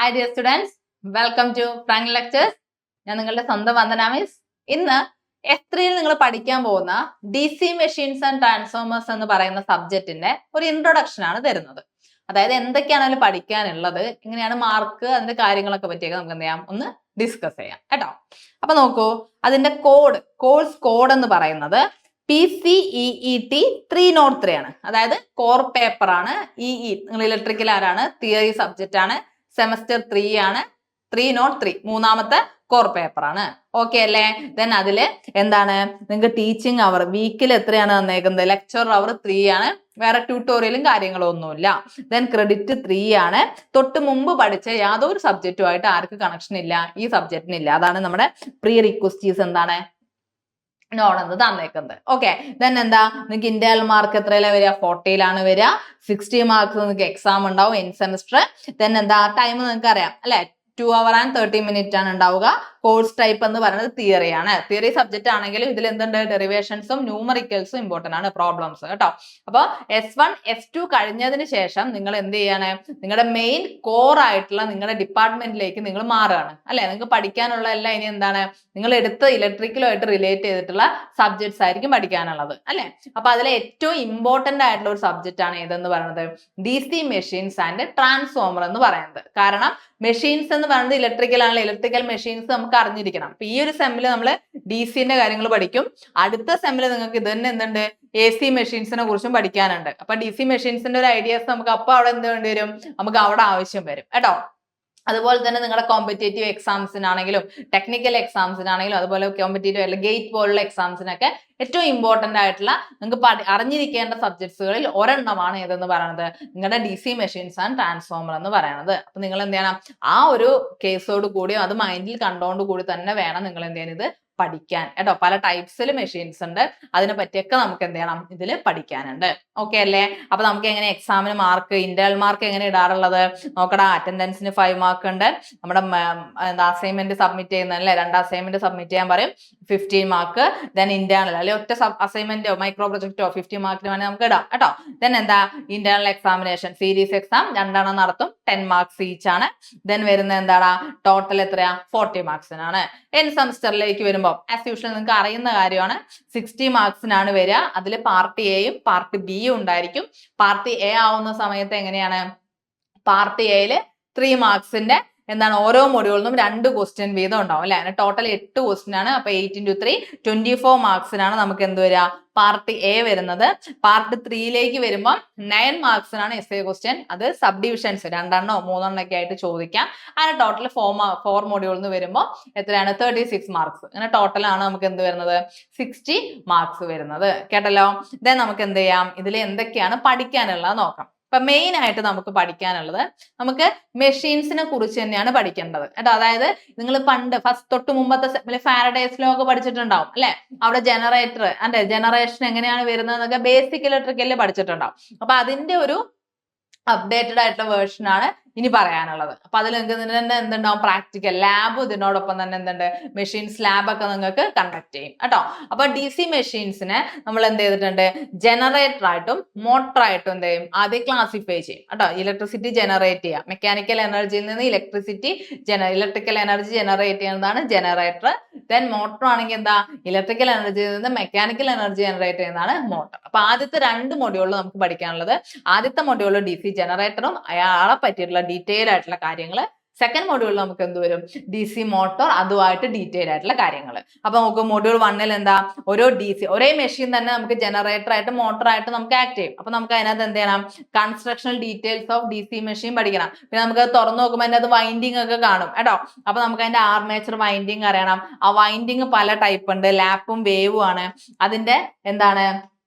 Hi dear students, welcome to Frank Lectures. ഞാൻ നിങ്ങളുടെ സ്വന്തം വന്ദന മിസ്. ഇന്ന് F3-യിൽ നിങ്ങൾ പഠിക്കാൻ പോകുന്ന DC മെഷീൻസ് ആൻഡ് ട്രാൻസ്ഫോമേഴ്സ് എന്ന് പറയുന്ന സബ്ജക്റ്റിന്റെ ഒരു ഇൻട്രൊഡക്ഷൻ ആണ് തരുന്നത്. അതായത് എന്തൊക്കെയാണ് അതിൽ പഠിക്കാനുള്ളത്, എങ്ങനെയാണ് മാർക്ക്, അതിന്റെ കാര്യങ്ങളൊക്കെ പറ്റിയൊക്കെ നമുക്ക് എന്ത് ചെയ്യാം, ഒന്ന് ഡിസ്കസ് ചെയ്യാം കേട്ടോ. അപ്പൊ നോക്കൂ, അതിന്റെ കോഴ്സ് കോഡ് എന്ന് പറയുന്നത് PCEET 303 ആണ്. അതായത് കോർ പേപ്പർ ആണ്. നിങ്ങൾ ഇലക്ട്രിക്കൽ ആരാണ്, തിയറി സബ്ജക്റ്റ് ആണ്, സെമസ്റ്റർ 3 ആണ്, 303 മൂന്നാമത്തെ കോർ പേപ്പർ ആണ്. ഓക്കെ അല്ലേ? ദെൻ അതില് എന്താണ് നിങ്ങൾക്ക് ടീച്ചിങ് അവർ വീക്കിൽ എത്രയാണ് തന്നേക്കുന്നത്, ലെക്ചർ അവർ 3 ആണ്, വേറെ ട്യൂട്ടോറിയലും കാര്യങ്ങളും ഒന്നുമില്ല. ദെൻ ക്രെഡിറ്റ് 3 ആണ്. തൊട്ട് മുമ്പ് പഠിച്ച യാതൊരു സബ്ജക്റ്റുമായിട്ട് ആർക്ക് കണക്ഷൻ ഇല്ല, ഈ സബ്ജക്റ്റിന് ഇല്ല. അതാണ് നമ്മുടെ പ്രീ റിക്വസ്റ്റീസ് എന്താണ് നോൺ എന്ന് തന്നേക്കുന്നത്. ഓക്കെ, ദെൻ എന്താ നിങ്ങൾക്ക് ഇന്റേണൽ മാർക്ക് എത്രയിലാണ് വരിക, 40 വരിക. 60 മാർക്സ് നിങ്ങൾക്ക് എക്സാം ഉണ്ടാവും ഇൻ സെമിസ്റ്റർ. ദെൻ എന്താ ടൈം നിങ്ങൾക്ക് അറിയാം അല്ലെ, 2 hours and 30 minutes ആണ് ഉണ്ടാവുക. കോഴ്സ് ടൈപ്പ് എന്ന് പറയുന്നത് തിയറി ആണ്. തിയറി സബ്ജക്റ്റ് ആണെങ്കിലും ഇതിൽ എന്തുണ്ട്, ഡെറിവേഷൻസും ന്യൂമറിക്കൽസും ഇമ്പോർട്ടന്റ് ആണ്, പ്രോബ്ലംസ് കേട്ടോ. അപ്പോൾ S1 S2 കഴിഞ്ഞതിന് ശേഷം നിങ്ങൾ എന്ത് ചെയ്യാണ്, നിങ്ങളുടെ മെയിൻ കോർ ആയിട്ടുള്ള നിങ്ങളുടെ ഡിപ്പാർട്ട്മെന്റിലേക്ക് നിങ്ങൾ മാറുകയാണ് അല്ലെ. നിങ്ങൾക്ക് പഠിക്കാനുള്ള എല്ലാം ഇനി എന്താണ്, നിങ്ങൾ എടുത്ത ഇലക്ട്രിക്കലുമായിട്ട് റിലേറ്റ് ചെയ്തിട്ടുള്ള സബ്ജക്ട്സ് ആയിരിക്കും പഠിക്കാനുള്ളത് അല്ലെ. അപ്പൊ അതിലെ ഏറ്റവും ഇമ്പോർട്ടന്റ് ആയിട്ടുള്ള ഒരു സബ്ജക്റ്റ് ആണ് ഏതെന്ന് പറയുന്നത് DC മെഷീൻസ് ആൻഡ് ട്രാൻസ്ഫോമർ എന്ന് പറയുന്നത്. കാരണം മെഷീൻസ് എന്ന് പറയുന്നത് ഇലക്ട്രിക്കൽ ആണല്ലോ, ഇലക്ട്രിക്കൽ മെഷീൻസ് നമുക്ക് അറിഞ്ഞിരിക്കണം. അപ്പൊ ഈ ഒരു സെമ്മിൽ നമ്മൾ DC-ന്റെ കാര്യങ്ങൾ പഠിക്കും. അടുത്ത സെമ്മിൽ നിങ്ങൾക്ക് ഇത് തന്നെ എന്തുണ്ട്, AC മെഷീൻസിനെ കുറിച്ചും പഠിക്കാനുണ്ട്. അപ്പൊ DC മെഷീൻസിന്റെ ഒരു ഐഡിയാസ് നമുക്ക് അപ്പൊ അവിടെ എന്ത് വേണ്ടി വരും, നമുക്ക് അവിടെ ആവശ്യം വരും കേട്ടോ. അതുപോലെ തന്നെ നിങ്ങളുടെ കോമ്പറ്റേറ്റീവ് എക്സാംസിനാണെങ്കിലും ടെക്നിക്കൽ എക്സാംസിനാണെങ്കിലും അതുപോലെ കോമ്പറ്റേറ്റീവ് അല്ല ഗേറ്റ് പോലുള്ള എക്സാംസിനൊക്കെ ഏറ്റവും ഇമ്പോർട്ടന്റ് ആയിട്ടുള്ള നിങ്ങൾക്ക് അറിഞ്ഞിരിക്കേണ്ട സബ്ജക്ട്സുകളിൽ ഒരെണ്ണമാണ് ഏതെന്ന് പറയുന്നത് നിങ്ങളുടെ DC മെഷീൻസ് ആൻഡ് ട്രാൻസ്ഫോമർ എന്ന് പറയുന്നത്. അപ്പൊ നിങ്ങൾ എന്ത് ചെയ്യണം, ആ ഒരു കേസോട് കൂടി അത് മൈൻഡിൽ കണ്ടോണ്ട് കൂടി തന്നെ വേണം നിങ്ങൾ എന്ത് ചെയ്യാൻ ഇത് പഠിക്കാൻ കേട്ടോ. പല ടൈപ്സിൽ മെഷീൻസ് ഉണ്ട്, അതിനെ പറ്റിയൊക്കെ നമുക്ക് എന്ത് ചെയ്യണം, ഇതിൽ പഠിക്കാനുണ്ട്. ഓക്കെ അല്ലേ? അപ്പൊ നമുക്ക് എങ്ങനെ എക്സാമിന് മാർക്ക്, ഇന്റേണൽ മാർക്ക് എങ്ങനെ ഇടാറുള്ളത് നോക്കടാ. അറ്റൻഡൻസിന് 5 മാർക്ക് ഉണ്ട്. നമ്മുടെ അസൈൻമെന്റ് സബ്മിറ്റ് ചെയ്യുന്ന അല്ലെ, 2 അസൈൻമെന്റ് സബ്മിറ്റ് ചെയ്യാൻ പറയും, 15 മാർക്ക്. ദെൻ ഇന്റേണൽ അല്ലെ ഒറ്റ അസൈൻമെന്റോ മൈക്രോ പ്രൊജക്റ്റോ 50 മാർക്കിന് വേണമെങ്കിൽ നമുക്ക് ഇടാം കേട്ടോ. ദെൻ എന്താ ഇന്റേണൽ എക്സാമിനേഷൻ സീരീസ് എക്സാം 2 നടത്തും, 10 മാർക്സ് ഈച്ച് ആണ്. ദെൻ വരുന്ന എന്താടാ ടോട്ടൽ എത്രയാ, 40 മാർക്സിനാണ്. എൻ സെമസ്റ്ററിലേക്ക് വരുമ്പോൾ ആസ് യൂഷ്വൽ നിങ്ങൾക്ക് അറിയുന്ന കാര്യമാണ്, 60 മാർക്സിനാണ് വരിക. അതിൽ പാർട്ട് എയും പാർട്ട് ബിയും ഉണ്ടായിരിക്കും. പാർട്ട് എ ആവുന്ന സമയത്ത് എങ്ങനെയാണ്, പാർട്ട് എയിൽ 3 മാർക്സിന്റെ എന്താണ് ഓരോ മൊഡ്യൂളിനും 2 ക്വസ്റ്റ്യൻ വീതം ഉണ്ടാവും അല്ലെ. അങ്ങനെ ടോട്ടൽ 8 ക്വസ്റ്റ്യൻ ആണ്. അപ്പൊ 8 into 3 24 മാർക്സിനാണ് നമുക്ക് എന്ത് വരിക, പാർട്ട് എ വരുന്നത്. പാർട്ട് 3യിലേക്ക് വരുമ്പോൾ 9 മാർക്സിനാണ് essay ക്വസ്റ്റ്യൻ. അത് സബ് ഡിവിഷൻസ് 2 3 ഒക്കെ ആയിട്ട് ചോദിക്കാം. അങ്ങനെ ടോട്ടൽ 4 മൊഡ്യൂളിൽ നിന്ന് വരുമ്പോൾ എത്രയാണ്, 36 മാർക്സ്. അങ്ങനെ ടോട്ടൽ ആണ് നമുക്ക് എന്ത് വരുന്നത്, 60 മാർക്സ് വരുന്നത് കേട്ടല്ലോ. ദെൻ നമുക്ക് എന്ത് ചെയ്യാം, ഇതിൽ എന്തൊക്കെയാണ് പഠിക്കാനുള്ളത് നോക്കാം. ഇപ്പൊ മെയിൻ ആയിട്ട് നമുക്ക് പഠിക്കാനുള്ളത്, നമുക്ക് മെഷീൻസിനെ കുറിച്ച് തന്നെയാണ് പഠിക്കേണ്ടത് കേട്ടോ. അതായത് നിങ്ങൾ പണ്ട് തൊട്ട് മുമ്പത്തെ സെമ്മിൽ ഫാരഡേസ് ലോ ഒക്കെ പഠിച്ചിട്ടുണ്ടാവും അല്ലെ. അവിടെ ജനറേറ്റർ ആൻഡ് ജനറേഷൻ എങ്ങനെയാണ് വരുന്നത് എന്നൊക്കെ ബേസിക് ഇലക്ട്രിക്കലിൽ പഠിച്ചിട്ടുണ്ടാവും. അപ്പൊ അതിന്റെ ഒരു അപ്ഡേറ്റഡ് ആയിട്ടുള്ള വേർഷൻ ആണ് ഇനി പറയാനുള്ളത്. അപ്പൊ അതിൽ നിങ്ങൾക്ക് എന്തുണ്ടാവും, പ്രാക്ടിക്കൽ ലാബ് ഇതിനോടൊപ്പം തന്നെ എന്തുണ്ട്, മെഷീൻസ് ലാബ് ഒക്കെ നിങ്ങൾക്ക് കണ്ടക്ട് ചെയ്യും കേട്ടോ. അപ്പൊ DC മെഷീൻസിനെ നമ്മൾ എന്ത് ചെയ്തിട്ടുണ്ട്, ജനറേറ്റർ ആയിട്ടും മോട്ടർ ആയിട്ടും എന്ത് ചെയ്യും, ആദ്യം ക്ലാസിഫൈ ചെയ്യും കേട്ടോ. ഇലക്ട്രിസിറ്റി ജനറേറ്റ് ചെയ്യുക, മെക്കാനിക്കൽ എനർജിയിൽ നിന്ന് ഇലക്ട്രിക്കൽ എനർജി ജനറേറ്റ് ചെയ്യുന്നതാണ് ജനറേറ്റർ. ദെൻ മോട്ടർ ആണെങ്കിൽ എന്താ, ഇലക്ട്രിക്കൽ എനർജിയിൽ നിന്ന് മെക്കാനിക്കൽ എനർജി ജനറേറ്റ് ചെയ്യുന്നതാണ് മോട്ടർ. അപ്പൊ ആദ്യത്തെ 2 മൊഡ്യൂളിൽ നമുക്ക് പഠിക്കാനുള്ളത്, ആദ്യത്തെ മൊഡ്യൂളിൽ DC ജനറേറ്ററും അയാളെ പറ്റിയിട്ടുള്ള ഡീറ്റെയിൽ ആയിട്ടുള്ള കാര്യങ്ങൾ. സെക്കൻഡ് മൊഡ്യൂളിൽ നമുക്ക് എന്ത് വരും, DC മോട്ടോർ, അതുമായിട്ട് ഡീറ്റെയിൽ ആയിട്ടുള്ള കാര്യങ്ങൾ. അപ്പൊ നമുക്ക് മൊഡ്യൂൾ 1-ൽ എന്താ, ഒരേ മെഷീൻ തന്നെ നമുക്ക് ജനറേറ്റർ ആയിട്ട് മോട്ടർ ആയിട്ട് നമുക്ക് ആക്ട് ചെയ്യും. അപ്പൊ നമുക്ക് അതിനകത്ത് എന്ത് ചെയ്യണം, constructional details of DC machine പഠിക്കണം. പിന്നെ നമുക്ക് തുറന്നു നോക്കുമ്പോൾ അതിനകത്ത് വൈൻഡിങ് ഒക്കെ കാണും കേട്ടോ. അപ്പൊ നമുക്ക് അതിന്റെ ആർമേച്ചർ വൈൻഡിങ് അറിയണം. ആ വൈൻഡിങ് പല ടൈപ്പ് ഉണ്ട്, ലാപ്പും വേവും ആണ്. അതിന്റെ എന്താണ്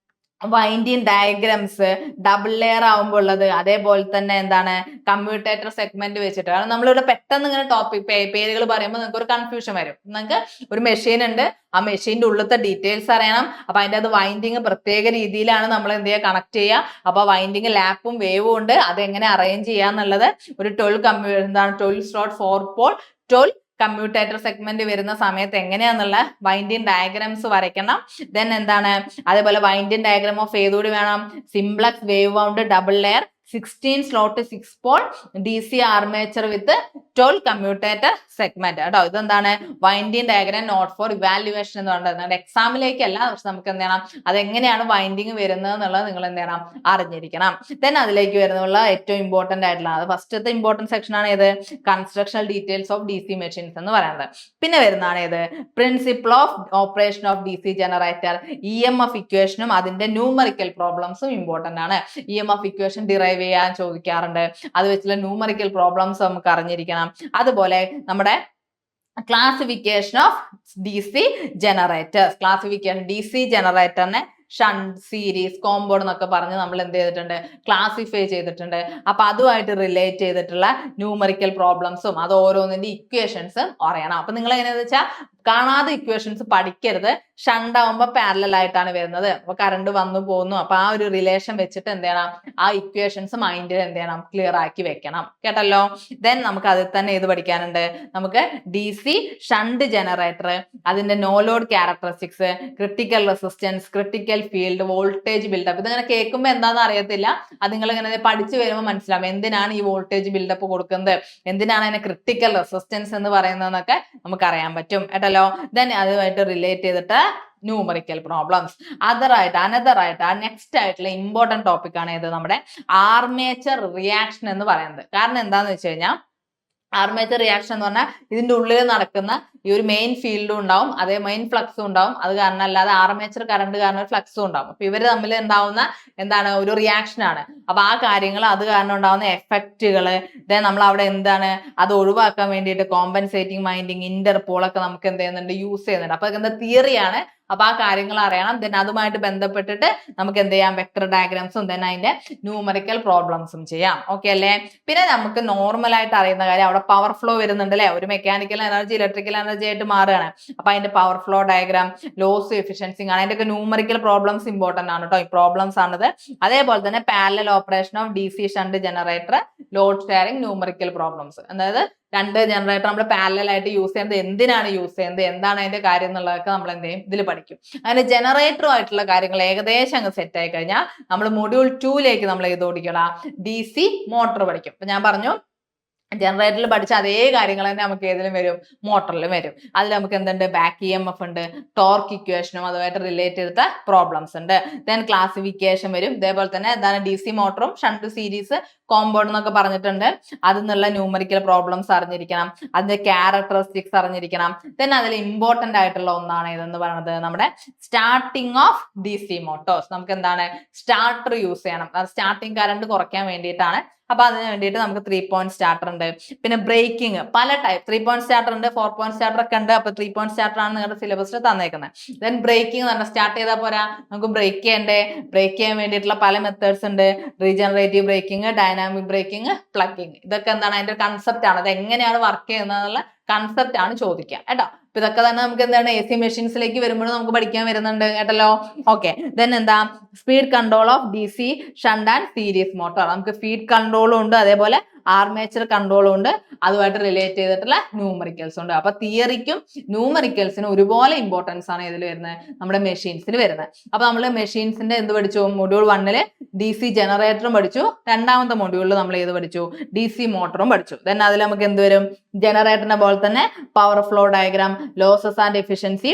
വൈൻഡിങ് ഡയഗ്രാംസ്, ഡബിൾ ലെയർ ആവുമ്പോൾ ഉള്ളത്, അതേപോലെ തന്നെ എന്താണ് കമ്മ്യൂട്ടേറ്റർ സെഗ്മെന്റ് വെച്ചിട്ട്. കാരണം നമ്മളിവിടെ പെട്ടെന്ന് ഇങ്ങനെ ടോപ്പിക് പേരുകൾ പറയുമ്പോൾ നിങ്ങൾക്ക് ഒരു കൺഫ്യൂഷൻ വരും. നിങ്ങൾക്ക് ഒരു മെഷീൻ ഉണ്ട്, ആ മെഷീന്റെ ഉള്ളിലത്തെ ഡീറ്റെയിൽസ് അറിയണം. അപ്പൊ അതിന്റെ അത് വൈൻഡിങ് പ്രത്യേക രീതിയിലാണ് നമ്മൾ എന്ത് ചെയ്യുക, കണക്ട് ചെയ്യുക. അപ്പൊ വൈൻഡിങ് ലാപ്പും വേവും ഉണ്ട്, അതെങ്ങനെ അറേഞ്ച് ചെയ്യാന്നുള്ളത് ഒരു 12 കമ്മ്യൂട്ടേറ്റർ സെഗ്മെന്റ് വരുന്ന സമയത്ത് എങ്ങനെയാന്നുള്ള വൈൻഡിങ് ഡയഗ്രാംസ് വരയ്ക്കണം. ദെൻ എന്താണ്, അതേപോലെ വൈൻഡിങ് ഡയഗ്രാം ഓഫ് ഏതുകൂടി വേണം, simplex, wave wound, double layer, 16 slot 6 pole DC armature with 12 commutator segment കേട്ടോ. ഇതെന്താണ് winding diagram not for evaluation എന്ന് പറയുന്നത് എക്സാമിലേക്കല്ല, പക്ഷെ നമുക്ക് എന്ത് ചെയ്യണം അതെങ്ങനെയാണ് വൈൻഡിങ് വരുന്നത് എന്നുള്ളത് നിങ്ങൾ എന്ത് ചെയ്യണം അറിഞ്ഞിരിക്കണം. ദെൻ അതിലേക്ക് വരുന്നുള്ള ഏറ്റവും ഇമ്പോർട്ടന്റ് ആയിട്ടുള്ള അത് ഫസ്റ്റത്തെ ഇമ്പോർട്ടന്റ് സെക്ഷൻ ആണ് ഏത് constructional details of DC machines എന്ന് പറയുന്നത്. പിന്നെ വരുന്നതാണ് ഏത് principle of operation of DC generator, EMF ഇക്വേഷനും അതിന്റെ ന്യൂമറിക്കൽ പ്രോബ്ലംസും ഇമ്പോർട്ടന്റ് ആണ്. EMF ഇക്വേഷൻ ഡിറൈവ് ചെയ്യാൻ ചോദിക്കാറുണ്ട്, അത് വെച്ചുള്ള ന്യൂമറിക്കൽ പ്രോബ്ലംസ് നമുക്ക് അറിഞ്ഞിരിക്കണം. അതുപോലെ നമ്മുടെ classification of DC generators, classification DC ജനറേറ്ററിനെ ഷണ്ട്, സീരീസ്, കോമ്പൗണ്ട് എന്നൊക്കെ പറഞ്ഞ് നമ്മൾ എന്ത് ചെയ്തിട്ടുണ്ട് ക്ലാസിഫൈ ചെയ്തിട്ടുണ്ട്. അപ്പൊ അതുമായിട്ട് റിലേറ്റ് ചെയ്തിട്ടുള്ള ന്യൂമറിക്കൽ പ്രോബ്ലംസും അത് ഓരോന്നിന്റെ ഇക്വേഷൻസും അറിയണം. അപ്പൊ നിങ്ങൾ എങ്ങനെയാന്ന് വെച്ചാൽ കാണാതെ ഇക്വേഷൻസ് പഠിക്കരുത്. ഷണ്ട് ആവുമ്പോൾ പാരലൽ ആയിട്ടാണ് വരുന്നത്, അപ്പൊ കറണ്ട് വന്നു പോകുന്നു, അപ്പൊ ആ ഒരു റിലേഷൻ വെച്ചിട്ട് എന്ത് ചെയ്യണം ആ ഇക്വേഷൻസ് മൈൻഡിൽ എന്ത് ചെയ്യണം ക്ലിയർ ആക്കി വെക്കണം കേട്ടല്ലോ. ദെൻ നമുക്ക് അതിൽ തന്നെ ഇത് പഠിക്കാനുണ്ട്. നമുക്ക് DC ഷണ്ട് ജനറേറ്റർ, അതിന്റെ no load characteristics, critical resistance, critical field, voltage buildup. ഇതിങ്ങനെ കേൾക്കുമ്പോൾ എന്താണെന്ന് അറിയത്തില്ല, അത് നിങ്ങൾ ഇങ്ങനെ പഠിച്ചു വരുമ്പോൾ മനസ്സിലാവും എന്തിനാണ് ഈ വോൾട്ടേജ് ബിൽഡപ്പ് കൊടുക്കുന്നത്, എന്തിനാണ് അതിനെ ക്രിട്ടിക്കൽ റെസിസ്റ്റൻസ് എന്ന് പറയുന്നതെന്നൊക്കെ നമുക്ക് അറിയാൻ പറ്റും കേട്ടല്ലോ. ദെൻ അതുമായിട്ട് റിലേറ്റ് ചെയ്തിട്ട് ന്യൂമറിക്കൽ പ്രോബ്ലംസ്. അനദർ ആയിട്ട് നെക്സ്റ്റ് ആയിട്ടുള്ള ഇമ്പോർട്ടന്റ് ടോപ്പിക് ആണ് ഇത് നമ്മുടെ ആർമേച്ചർ റിയാക്ഷൻ എന്ന് പറയുന്നത്. കാരണം എന്താന്ന് വെച്ച് കഴിഞ്ഞാൽ ആർമേച്ചർ റിയാക്ഷൻ എന്ന് പറഞ്ഞാൽ ഇതിന്റെ ഉള്ളിൽ നടക്കുന്ന ഈ ഒരു മെയിൻ ഫീൽഡും ഉണ്ടാവും, അതേ മെയിൻ ഫ്ലക്സും ഉണ്ടാവും. അത് കാരണം അല്ലാതെ ആർമേച്ചർ കറണ്ട് കാരണം ഒരു ഫ്ലക്സും ഉണ്ടാവും. അപ്പൊ ഇവര് തമ്മിൽ ഉണ്ടാവുന്ന എന്താണ് ഒരു റിയാക്ഷൻ ആണ്. അപ്പൊ ആ കാര്യങ്ങൾ അത് കാരണം ഉണ്ടാവുന്ന എഫക്റ്റുകള് നമ്മൾ അവിടെ എന്താണ് അത് ഒഴിവാക്കാൻ വേണ്ടിയിട്ട് കോമ്പൻസേറ്റിംഗ് മൈൻഡിങ്, ഇന്റർപോൾ ഒക്കെ നമുക്ക് എന്ത് ചെയ്യുന്നുണ്ട് യൂസ് ചെയ്യുന്നുണ്ട്. അപ്പൊ എന്താ തിയറിയാണ്, അപ്പൊ ആ കാര്യങ്ങൾ അറിയണം. ദെൻ അതുമായിട്ട് ബന്ധപ്പെട്ടിട്ട് നമുക്ക് എന്ത് ചെയ്യാം വെക്ടർ ഡയഗ്രാംസും ദെൻ അതിന്റെ ന്യൂമറിക്കൽ പ്രോബ്ലംസും ചെയ്യാം. ഓക്കെ അല്ലേ. പിന്നെ നമുക്ക് നോർമൽ ആയിട്ട് അറിയുന്ന കാര്യം അവിടെ പവർ ഫ്ലോ വരുന്നുണ്ട് അല്ലെ, ഒരു മെക്കാനിക്കൽ എനർജി ഇലക്ട്രിക്കൽ എനർജി ആയിട്ട് മാറുകയാണ്. അപ്പൊ അതിന്റെ power flow diagram, loss efficiency ആണ്, അതിന്റെ ഒക്കെ ന്യൂമറിക്കൽ പ്രോബ്ലംസ് ഇമ്പോർട്ടന്റ് ആണ് കേട്ടോ. ഈ പ്രോബ്ലംസ് ആണിത്. അതേപോലെ തന്നെ parallel operation of DC shunt generator, load sharing, numerical problems. അതായത് രണ്ട് ജനറേറ്റർ നമ്മൾ പാരലൽ ആയിട്ട് യൂസ് ചെയ്യുന്നത് എന്തിനാണ് യൂസ് ചെയ്യുന്നത്, എന്താണ് അതിന്റെ കാര്യം എന്നുള്ളതൊക്കെ നമ്മൾ എന്ത് ചെയ്യും ഇതിൽ പഠിക്കും. അങ്ങനെ ജനറേറ്ററുമായിട്ടുള്ള കാര്യങ്ങൾ ഏകദേശം അങ്ങ് സെറ്റ് ആയി കഴിഞ്ഞാൽ നമ്മൾ മൊഡ്യൂൾ 2ലേക്ക് നമ്മൾ ഏത് ഓടിക്കണം DC മോട്ടോർ പഠിക്കും. അപ്പൊ ഞാൻ പറഞ്ഞു ജനറേറ്ററിൽ പഠിച്ച അതേ കാര്യങ്ങൾ തന്നെ നമുക്ക് ഏതിലും വരും മോട്ടറിലും വരും. അതിൽ നമുക്ക് എന്തുണ്ട് ബാക്ക് EMF ഉണ്ട്, ടോർക്ക് ഇക്വേഷനും അതുമായിട്ട് റിലേറ്റ് ചെയ്തിട്ട് പ്രോബ്ലംസ് ഉണ്ട്. ദെൻ ക്ലാസിഫിക്കേഷൻ വരും. ഇതേപോലെ തന്നെ എന്താണ് DC മോട്ടറും ഷണ്ട്, സീരീസ്, കോമ്പൗണ്ട് എന്നൊക്കെ പറഞ്ഞിട്ടുണ്ട്. അതിൽ നിന്നുള്ള ന്യൂമറിക്കൽ പ്രോബ്ലംസ് അറിഞ്ഞിരിക്കണം, അതിന്റെ ക്യാരക്ടറിസ്റ്റിക്സ് അറിഞ്ഞിരിക്കണം. ദെൻ അതിൽ ഇമ്പോർട്ടന്റ് ആയിട്ടുള്ള ഒന്നാണ് ഇതെന്ന് പറയുന്നത് നമ്മുടെ സ്റ്റാർട്ടിങ് ഓഫ് DC മോട്ടോഴ്സ്. നമുക്ക് എന്താണ് സ്റ്റാർട്ടർ യൂസ് ചെയ്യണം, സ്റ്റാർട്ടിങ് കറണ്ട് കുറയ്ക്കാൻ വേണ്ടിയിട്ടാണ്. അപ്പൊ അതിന് വേണ്ടിയിട്ട് നമുക്ക് 3 പോയിന്റ് സ്റ്റാർട്ടർ ഉണ്ട്. പിന്നെ ബ്രേക്കിംഗ് പല ടൈപ്പ് 3 പോയിന്റ് സ്റ്റാർട്ടർ ഉണ്ട്, 4 പോയിന്റ് സ്റ്റാർട്ടർ ഒക്കെ ഉണ്ട്. അപ്പൊ 3 പോയിന്റ് സ്റ്റാർട്ടർ ആണ് നിങ്ങളുടെ സിലബസിൽ തന്നേക്കുന്നത്. ദെൻ ബ്രേക്കിംഗ് എന്ന് പറഞ്ഞാൽ സ്റ്റാർട്ട് ചെയ്താൽ പോരാ, നമുക്ക് ബ്രേക്ക് ചെയ്യണ്ടേ. ബ്രേക്ക് ചെയ്യാൻ വേണ്ടിയിട്ടുള്ള പല മെത്തേഡ്സ് ഉണ്ട്, regenerative braking, dynamic braking, plugging. ഇതൊക്കെ എന്താണ് അതിന്റെ കൺസെപ്റ്റ് ആണ്, അത് എങ്ങനെയാണ് വർക്ക് ചെയ്യുന്നതെന്നുള്ള കൺസെപ്റ്റ് ആണ് ചോദിക്കുക കേട്ടോ. അപ്പൊ ഇതൊക്കെ തന്നെ നമുക്ക് എന്താണ് AC മെഷീൻസിലേക്ക് വരുമ്പോഴും നമുക്ക് പഠിക്കാൻ വരുന്നുണ്ട് കേട്ടല്ലോ. ഓക്കെ. ദെൻ എന്താ speed control of DC shunt and series motor. നമുക്ക് സ്പീഡ് കൺട്രോളും ഉണ്ട്, അതേപോലെ ആർമേച്ചർ കൺട്രോളും ഉണ്ട്, അതുമായിട്ട് റിലേറ്റ് ചെയ്തിട്ടുള്ള ന്യൂമറിക്കൽസ് ഉണ്ട്. അപ്പൊ തിയറിക്കും ന്യൂമറിക്കൽസിനും ഒരുപോലെ ഇമ്പോർട്ടൻസ് ആണ് ഇതിൽ വരുന്നത്, നമ്മുടെ മെഷീൻസിൽ വരുന്നത്. അപ്പൊ നമ്മൾ മെഷീൻസിന്റെ എന്ത് പഠിച്ചു, മൊഡ്യൂൾ 1 DC ജനറേറ്ററും പഠിച്ചു, രണ്ടാമത്തെ മൊഡ്യൂളിൽ നമ്മൾ ഏത് പഠിച്ചു DC മോട്ടറും പഠിച്ചു. ദെൻ അതിൽ നമുക്ക് എന്ത് വരും ജനറേറ്ററിനെ പോലെ തന്നെ power flow diagram, losses and efficiency,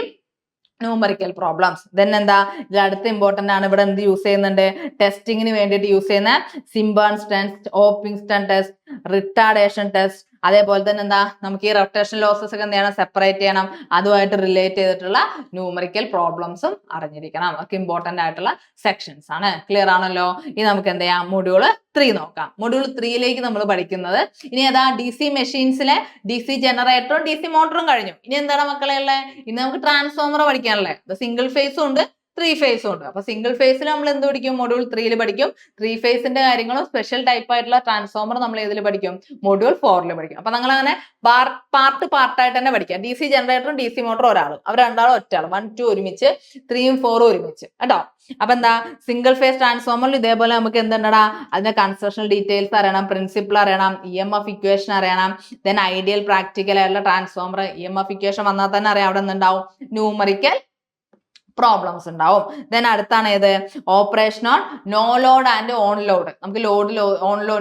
numerical problems. Then എന്താ ഇതിൽ അടുത്ത ഇമ്പോർട്ടന്റ് ആണ്, ഇവിടെ എന്ത് യൂസ് ചെയ്യുന്നുണ്ട് ടെസ്റ്റിങ്ങിന് വേണ്ടിയിട്ട് യൂസ് ചെയ്യുന്ന സിംബേൺസ് ടെസ്റ്റ്, ഓപ്പിംഗ്സ്റ്റൺ ടെസ്റ്റ്, റിട്ടാർഡേഷൻ ടെസ്റ്റ്. അതേപോലെ തന്നെ എന്താ നമുക്ക് ഈ റൊട്ടേഷൻ ലോസസ് ഒക്കെ എന്ത് ചെയ്യണം സെപ്പറേറ്റ് ചെയ്യണം, അതുമായിട്ട് റിലേറ്റ് ചെയ്തിട്ടുള്ള ന്യൂമറിക്കൽ പ്രോബ്ലംസും അറിഞ്ഞിരിക്കണം. അതൊക്കെ ഇമ്പോർട്ടന്റ് ആയിട്ടുള്ള സെക്ഷൻസ് ആണ്. ക്ലിയർ ആണല്ലോ. ഇനി നമുക്ക് എന്ത് ചെയ്യാം മൊഡ്യൂൾ 3 നോക്കാം. മൊഡ്യൂൾ 3ലേക്ക് നമ്മൾ പഠിക്കുന്നത് ഇനി ഏതാ DC മെഷീൻസിലെ DC ജനറേറ്ററും DC മോട്ടറും കഴിഞ്ഞു. ഇനി എന്താണ് മക്കളെ ഉള്ളത്, ഇനി നമുക്ക് ട്രാൻസ്ഫോമർ പഠിക്കാനല്ലേ. സിംഗിൾ ഫേസും ഉണ്ട്, 3 ഫേസും ഉണ്ട്. അപ്പൊ സിംഗിൾ ഫേസിൽ നമ്മൾ എന്ത് പഠിക്കും മൊഡ്യൂൾ 3 പഠിക്കും. 3 ഫേസിന്റെ കാര്യങ്ങളും സ്പെഷ്യൽ ടൈപ്പ് ആയിട്ടുള്ള ട്രാൻസ്ഫോമർ നമ്മൾ ഏതിൽ പഠിക്കും മൊഡ്യൂൾ 4 പഠിക്കും. അപ്പൊ നിങ്ങൾ അങ്ങനെ പാർട്ടായിട്ട് തന്നെ പഠിക്കാം. DC ജനറേറ്ററും DC മോട്ടറും ഒരാളും, അവർ രണ്ടാളും ഒറ്റാളും, 1, 2 ഒരുമിച്ച്, 3ഉം 4ഉം ഒരുമിച്ച് കേട്ടോ. അപ്പൊ എന്താ സിംഗിൾ ഫേസ് ട്രാൻസ്ഫോമറിൽ ഇതേപോലെ നമുക്ക് എന്തുണ്ടാ അതിന്റെ കൺസ്ട്രക്ഷൻ ഡീറ്റെയിൽസ് അറിയണം, പ്രിൻസിപ്പിൾ അറിയണം, EMF ഇക്വേഷൻ അറിയണം. ദെൻ ഐഡിയൽ പ്രാക്ടിക്കൽ ആയിട്ടുള്ള ട്രാൻസ്ഫോമർ EMF ഇക്വേഷൻ വന്നാൽ തന്നെ അറിയാം അവിടെ എന്തുണ്ടാവും ന്യൂമറിക്കൽ പ്രോബ്ലംസ് ഉണ്ടാവും. ദെൻ അടുത്താണ് ഏത്, operation on no load and on load. നമുക്ക്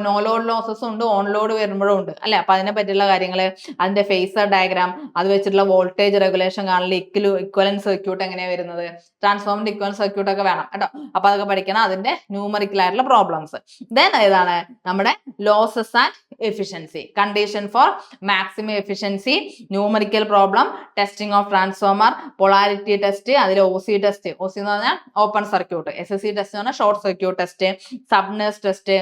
നോ ലോഡ് ലോസസ് ഉണ്ട്, ഓൺ ലോഡ് വരുമ്പോഴും ഉണ്ട് അല്ലെ. അപ്പൊ അതിനെ പറ്റിയുള്ള കാര്യങ്ങൾ, അതിന്റെ ഫേസർ ഡയഗ്രാം, അത് വെച്ചിട്ടുള്ള വോൾട്ടേജ് റെഗുലേഷൻ കാണൽ, ഇക്വലന്റ് സർക്യൂട്ട് എങ്ങനെയാണ് വരുന്നത്, ട്രാൻസ്ഫോമറിന്റെ ഇക്വലന്റ് സർക്യൂട്ട് ഒക്കെ വേണം കേട്ടോ. അപ്പൊ അതൊക്കെ പഠിക്കണം, അതിന്റെ ന്യൂമറിക്കൽ ആയിട്ടുള്ള പ്രോബ്ലംസ്. ദെൻ ഏതാണ് നമ്മുടെ losses and efficiency, condition for maximum efficiency, numerical problem, testing of transformer, polarity test, അതിൽ OC ടെസ്റ്റ്, OC എന്ന് പറഞ്ഞാൽ ഓപ്പൺ സർക്യൂട്ട്, SSC ടെസ്റ്റ് എന്ന് പറഞ്ഞാൽ short circuit test, Sumpner's test,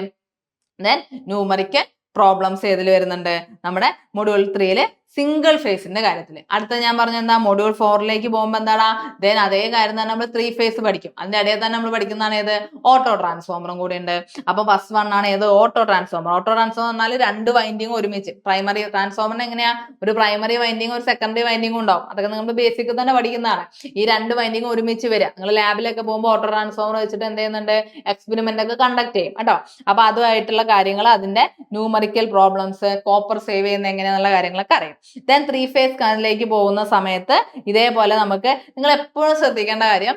then numerical problems ഏതിൽ വരുന്നുണ്ട്, നമ്മുടെ മൊഡ്യൂൾ 3 സിംഗിൾ ഫേസിന്റെ കാര്യത്തിൽ. അടുത്ത ഞാൻ പറഞ്ഞ എന്താ, മൊഡ്യൂൾ 4 പോകുമ്പോൾ എന്താടാ, ദെൻ അതേ കാര്യം തന്നെ നമ്മൾ 3 ഫേസ് പഠിക്കും. അതിന്റെ ഇടയിൽ തന്നെ നമ്മൾ പഠിക്കുന്നതാണ് ഏത്, ഓട്ടോ ട്രാൻസ്ഫോമറും കൂടി ഉണ്ട്. അപ്പൊ ഫസ്റ്റ് വൺ ആണ് ഏത്, ഓട്ടോ ട്രാൻസ്ഫോമർ. ഓട്ടോ ട്രാൻസ്ഫോമർ പറഞ്ഞാൽ 2 വൈൻഡിങ് ഒരുമിച്ച്, പ്രൈമറി ട്രാൻസ്ഫോമറിന് എങ്ങനെയാ, ഒരു പ്രൈമറി വൈൻഡിങ് ഒരു സെക്കൻഡറി വൈൻഡിങ് ഉണ്ടാവും. അതൊക്കെ നമ്മൾ ബേസിക് തന്നെ പഠിക്കുന്നതാണ്. ഈ 2 വൈൻഡിങ് ഒരുമിച്ച് വരിക. നിങ്ങൾ ലാബിലൊക്കെ പോകുമ്പോൾ ഓട്ടോ ട്രാൻസ്ഫോമർ വെച്ചിട്ട് എന്ത് ചെയ്യുന്നുണ്ട്, എക്സ്പെരിമെന്റ് ഒക്കെ കണ്ടക്ട് ചെയ്യും കേട്ടോ. അപ്പൊ അതുമായിട്ടുള്ള കാര്യങ്ങൾ, അതിന്റെ ന്യൂമറിക്കൽ പ്രോബ്ലംസ്, കോപ്പർ സേവ് ചെയ്യുന്ന എങ്ങനെയാന്നുള്ള കാര്യങ്ങളൊക്കെ അറിയാം. ദെൻ 3 ഫേസ് കറന്റിലേക്ക് പോകുന്ന സമയത്ത് ഇതേപോലെ നമുക്ക്, നിങ്ങൾ എപ്പോഴും ശ്രദ്ധിക്കേണ്ട കാര്യം,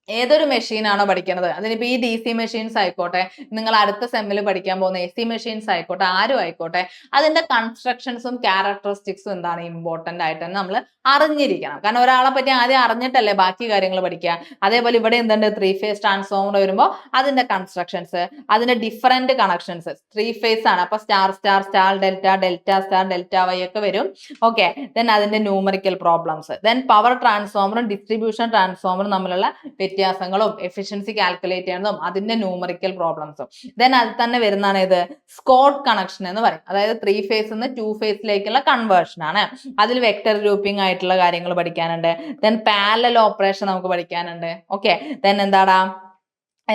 ഏതൊരു മെഷീൻ ആണോ പഠിക്കുന്നത്, അതിനിപ്പോ ഈ DC മെഷീൻസ് ആയിക്കോട്ടെ, നിങ്ങൾ അടുത്ത സെമ്മിൽ പഠിക്കാൻ പോകുന്ന AC മെഷീൻസ് ആയിക്കോട്ടെ, ആരും ആയിക്കോട്ടെ, അതിന്റെ കൺസ്ട്രക്ഷൻസും ക്യാരക്ടറിസ്റ്റിക്സും എന്താണ് ഇമ്പോർട്ടന്റ് ആയിട്ട് തന്നെ നമ്മൾ അറിഞ്ഞിരിക്കണം. കാരണം ഒരാളെ പറ്റി ആദ്യം അറിഞ്ഞിട്ടല്ലേ ബാക്കി കാര്യങ്ങൾ പഠിക്കുക. അതേപോലെ ഇവിടെ എന്തുണ്ട്, 3 ഫേസ് ട്രാൻസ്ഫോമർ വരുമ്പോൾ അതിന്റെ കൺസ്ട്രക്ഷൻസ്, അതിന്റെ ഡിഫറെന്റ് കണക്ഷൻസ്, 3 ഫേസ് ആണ്, അപ്പൊ star star, star delta, delta star, delta Y ഒക്കെ വരും. ഓക്കെ, ദെൻ അതിന്റെ ന്യൂമറിക്കൽ പ്രോബ്ലംസ്, ദെൻ പവർ ട്രാൻസ്ഫോമറും ഡിസ്ട്രിബ്യൂഷൻ ട്രാൻസ്ഫോമറും തമ്മിലുള്ള വ്യത്യാസങ്ങളും എഫിഷ്യൻസി കാൽക്കുലേറ്റ് ചെയ്യുന്നതും അതിന്റെ ന്യൂമറിക്കൽ പ്രോബ്ലംസും. ദെൻ അതിൽ തന്നെ വരുന്നതാണ് ഇത് സ്കോട്ട് കണക്ഷൻ എന്ന് പറയും. അതായത് 3 ഫേസ് നിന്ന് 2 ഫേസിലേക്കുള്ള കൺവേർഷൻ ആണ്. അതിൽ വെക്ടർ ഗ്രൂപ്പിംഗ് ആയിട്ടുള്ള കാര്യങ്ങൾ പഠിക്കാനുണ്ട്. ദെൻ പാരലൽ ഓപ്പറേഷൻ നമുക്ക് പഠിക്കാനുണ്ട്. ഓക്കെ, ദെൻ എന്താടാ,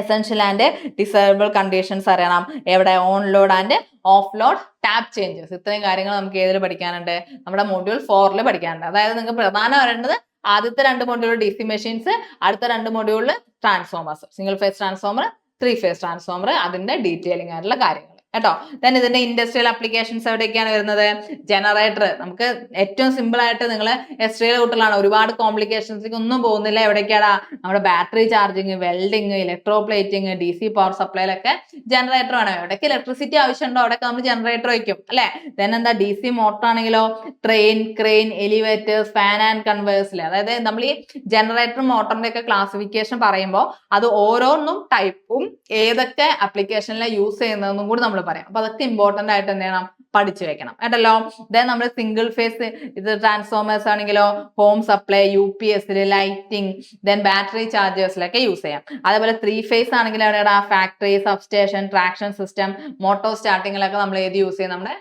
എസെൻഷ്യൽ ആൻഡ് ഡിസേബിൾ കണ്ടീഷൻസ് അറിയണം. എവിടെ, on load and of load tap changes. ഇത്രയും കാര്യങ്ങൾ നമുക്ക് ഏതിൽ പഠിക്കാനുണ്ട്, നമ്മുടെ മൊഡ്യൂൾ 4 പഠിക്കാനുണ്ട്. അതായത് നിങ്ങൾക്ക് പ്രധാനം അറിയേണ്ടത്, ആദ്യത്തെ 2 മൊഡ്യൂൾ DC മെഷീൻസ്, അടുത്ത 2 മൊഡ്യൂളിൽ transformers, single phase transformer, 3 face transformer, അതിന്റെ ഡീറ്റെയിലിംഗ് ആയിട്ടുള്ള കാര്യങ്ങൾ കേട്ടോ. ദെൻ ഇതിന്റെ ഇൻഡസ്ട്രിയൽ ആപ്ലിക്കേഷൻസ് എവിടെയൊക്കെയാണ് വരുന്നത്, ജനറേറ്റർ. നമുക്ക് ഏറ്റവും സിമ്പിൾ ആയിട്ട് നിങ്ങൾ എസ്ട്രിയൽ കൂട്ടലാണ്, ഒരുപാട് കോംപ്ലിക്കേഷൻസിലേക്ക് ഒന്നും പോകുന്നില്ല. എവിടേക്കാടാ, നമ്മുടെ battery charging, welding, electroplating, DC power സപ്ലൈയിലൊക്കെ ജനറേറ്റർ വേണം. എവിടേക്ക് ഇലക്ട്രിസിറ്റി ആവശ്യമുണ്ടോ അവിടെയൊക്കെ നമ്മൾ ജനറേറ്റർ വയ്ക്കും അല്ലെ. ദെൻ എന്താ, DC മോട്ടർ ആണെങ്കിലോ train, crane, elevators, fan and കൺവേഴ്സിൽ. അതായത് നമ്മൾ ഈ ജനറേറ്റർ മോട്ടറിന്റെ ഒക്കെ ക്ലാസിഫിക്കേഷൻ പറയുമ്പോൾ അത് ഓരോന്നും ടൈപ്പും ഏതൊക്കെ ആപ്ലിക്കേഷനിലാണ് യൂസ് ചെയ്യുന്നതെന്നും കൂടി നമ്മൾ പറയാം. അപ്പൊ അതൊക്കെ ഇമ്പോർട്ടന്റ് ആയിട്ട് എന്ത് ചെയ്യണം, പഠിച്ചു വെക്കണം കേട്ടല്ലോ. ദെൻ നമ്മൾ സിംഗിൾ ഫേസ് ഇത് ട്രാൻസ്ഫോമേഴ്സ് ആണെങ്കിലോ home supply, UPS, lighting, then battery ചാർജേഴ്സിലൊക്കെ യൂസ് ചെയ്യാം. അതേപോലെ 3 ഫേസ് ആണെങ്കിൽ എവിടെയാ, factory, substation, traction system, motor സ്റ്റാർട്ടിങ്ങിലൊക്കെ നമ്മൾ ഏത് യൂസ് ചെയ്യും, നമ്മുടെ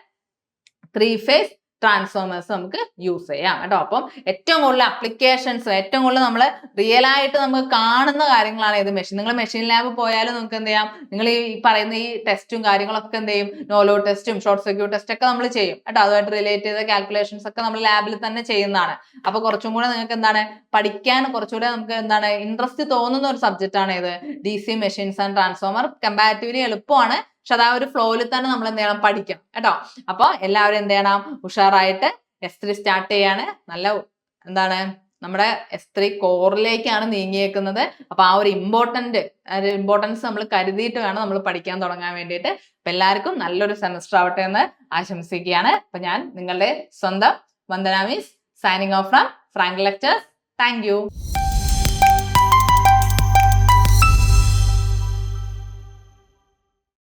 3 ഫേസ് ട്രാൻസ്ഫോമേഴ്സ് നമുക്ക് യൂസ് ചെയ്യാം കേട്ടോ. അപ്പം ഏറ്റവും കൂടുതൽ അപ്ലിക്കേഷൻസ്, ഏറ്റവും കൂടുതൽ നമ്മൾ റിയൽ ആയിട്ട് നമുക്ക് കാണുന്ന കാര്യങ്ങളാണ് ഇത് മെഷീൻ. നിങ്ങൾ മെഷീൻ ലാബ് പോയാലും നിങ്ങൾക്ക് എന്ത് ചെയ്യാം, നിങ്ങൾ ഈ പറയുന്ന ഈ ടെസ്റ്റും കാര്യങ്ങളൊക്കെ എന്ത് ചെയ്യും, നോലോ ടെസ്റ്റും ഷോർട്ട് സർക്യൂട്ട് ടെസ്റ്റ് ഒക്കെ നമ്മൾ ചെയ്യും കേട്ടോ. അതുമായിട്ട് റിലേറ്റ് ചെയ്ത കാൽക്കുലേഷൻസ് ഒക്കെ നമ്മൾ ലാബിൽ തന്നെ ചെയ്യുന്നതാണ്. അപ്പൊ കുറച്ചും കൂടെ നിങ്ങൾക്ക് എന്താണ് പഠിക്കാൻ കുറച്ചുകൂടെ നമുക്ക് എന്താണ് ഇൻട്രസ്റ്റ് തോന്നുന്ന ഒരു സബ്ജക്റ്റ് ആണ് ഇത് DC machines and transformer. Comparatively എളുപ്പമാണ്, പക്ഷെ അതാ ഒരു ഫ്ലോയിൽ തന്നെ നമ്മൾ എന്ത് ചെയ്യണം, പഠിക്കണം കേട്ടോ. അപ്പൊ എല്ലാവരും എന്ത് ചെയ്യണം, ഉഷാറായിട്ട് S3 സ്റ്റാർട്ട് ചെയ്യാണ്. നല്ല എന്താണ്, നമ്മുടെ S3 കോറിലേക്കാണ് നീങ്ങിയേക്കുന്നത്. അപ്പൊ ആ ഒരു ഇമ്പോർട്ടൻസ് നമ്മൾ കരുതിയിട്ട് വേണം നമ്മൾ പഠിക്കാൻ തുടങ്ങാൻ വേണ്ടിയിട്ട്. അപ്പൊ എല്ലാവർക്കും നല്ലൊരു സെമസ്റ്റർ ആവട്ടെ എന്ന് ആശംസിക്കുകയാണ്. അപ്പൊ ഞാൻ നിങ്ങളുടെ സ്വന്തം Vandana miss, signing off from Frank lectures. Thank you.